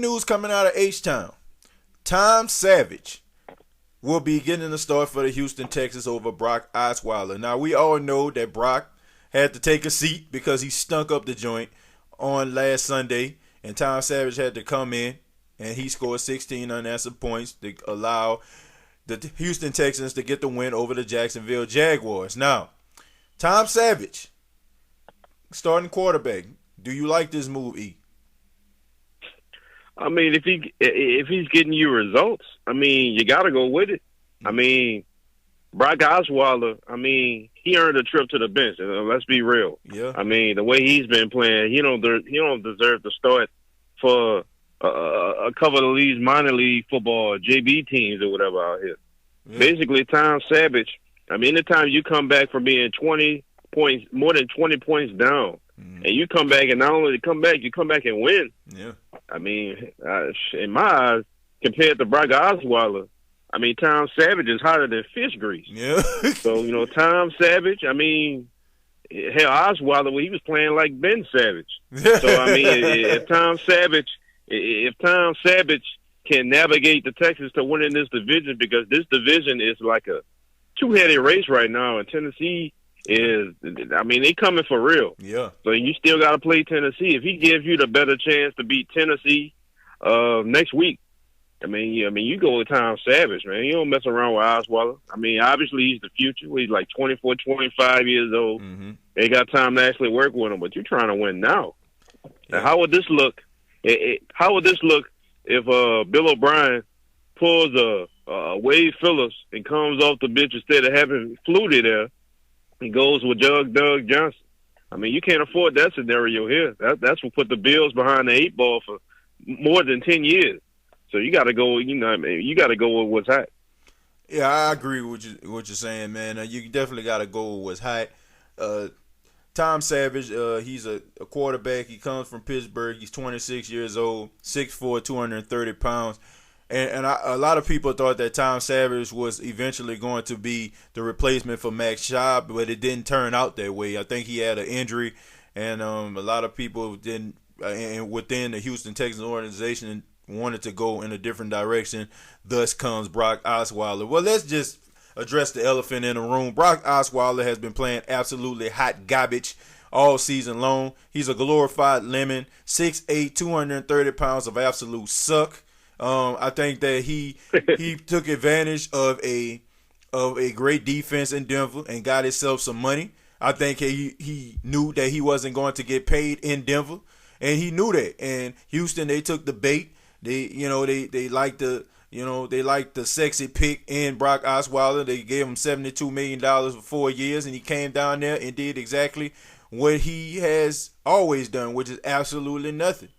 news coming out of H-Town. Tom Savage will be getting the start for the Houston Texans over Brock Osweiler. Now, we all know that Brock had to take a seat because he stunk up the joint on last Sunday, and Tom Savage had to come in, and he scored 16 unanswered points to allow the Houston Texans to get the win over the Jacksonville Jaguars. Now, Tom Savage, starting quarterback. Do you like this move, E? I mean, if he's getting you results, I mean, you got to go with it. I mean, Brock Osweiler, I mean, he earned a trip to the bench. Let's be real. Yeah. I mean, the way he's been playing, he don't deserve to start for a couple of these minor league football JV teams or whatever out here. Yeah. Basically, Tom Savage. I mean, anytime you come back from being 20 points, more than 20 points down, and you come back and not only come back, you come back and win. Yeah. I mean, in my eyes, compared to Brock Osweiler, I mean, Tom Savage is hotter than fish grease. Yeah. So, Tom Savage, I mean, hell, Osweiler, well, he was playing like Ben Savage. So, I mean, if Tom Savage can navigate the Texans to winning this division, because this division is like a two-headed race right now, and Tennessee is, I mean, they coming for real. Yeah. So you still got to play Tennessee. If he gives you the better chance to beat Tennessee next week, I mean, you go with Tom Savage, man. You don't mess around with Osweiler. I mean, obviously he's the future. He's like 24, 25 years old. Mm-hmm. They got time to actually work with him, but you're trying to win now. Yeah. Now, how would this look? How would this look if Bill O'Brien pulls a Wade Phillips and comes off the bench instead of having Flutie there and goes with Doug Johnson? I mean, you can't afford that scenario here. That's what put the Bills behind the 8 ball for more than 10 years. So you got to go. You got to go with what's hot. Yeah, I agree with what you're saying, man. You definitely got to go with what's hot. Tom Savage, he's a quarterback. He comes from Pittsburgh. He's 26 years old, 6'4", 230 pounds. And a lot of people thought that Tom Savage was eventually going to be the replacement for Max Schaub, but it didn't turn out that way. I think he had an injury, and a lot of people didn't, and within the Houston Texans organization, wanted to go in a different direction. Thus comes Brock Osweiler. Well, let's just address the elephant in the room. Brock Osweiler has been playing absolutely hot garbage all season long. He's a glorified lemon, 6'8", 230 pounds of absolute suck. I think that he took advantage of a great defense in Denver and got himself some money. I think he knew that he wasn't going to get paid in Denver, and he knew that. And Houston, they took the bait. They liked the sexy pick in Brock Osweiler. They gave him $72 million for 4 years, and he came down there and did exactly what he has always done, which is absolutely nothing.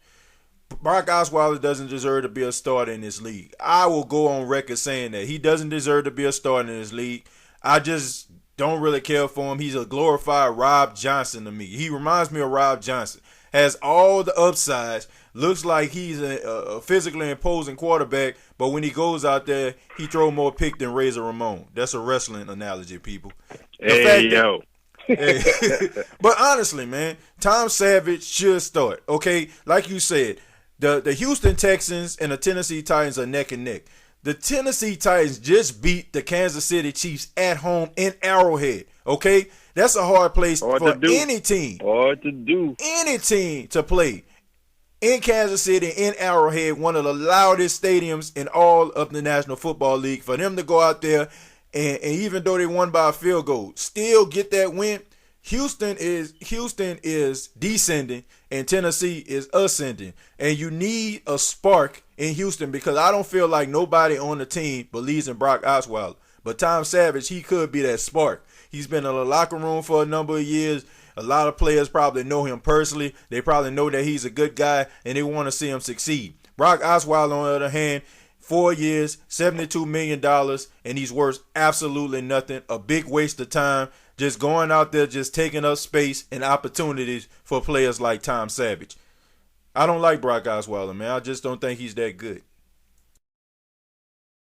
Brock Osweiler doesn't deserve to be a starter in this league. I will go on record saying that. He doesn't deserve to be a starter in this league. I just don't really care for him. He's a glorified Rob Johnson to me. He reminds me of Rob Johnson. Has all the upsides. Looks like he's a physically imposing quarterback, but when he goes out there, he throws more pick than Razor Ramon. That's a wrestling analogy, people. Yo. But honestly, man, Tom Savage should start. Okay, like you said, the Houston Texans and the Tennessee Titans are neck and neck. The Tennessee Titans just beat the Kansas City Chiefs at home in Arrowhead. Okay, that's a hard place for any team. Hard to do. Any team to play. In Kansas City, in Arrowhead, one of the loudest stadiums in all of the National Football League, for them to go out there and even though they won by a field goal, still get that win. Houston is descending and Tennessee is ascending. And you need a spark in Houston because I don't feel like nobody on the team believes in Brock Osweiler. But Tom Savage, he could be that spark. He's been in the locker room for a number of years. A lot of players probably know him personally. They probably know that he's a good guy, and they want to see him succeed. Brock Osweiler, on the other hand, 4 years, $72 million, and he's worth absolutely nothing. A big waste of time, just going out there, just taking up space and opportunities for players like Tom Savage. I don't like Brock Osweiler, man. I just don't think he's that good.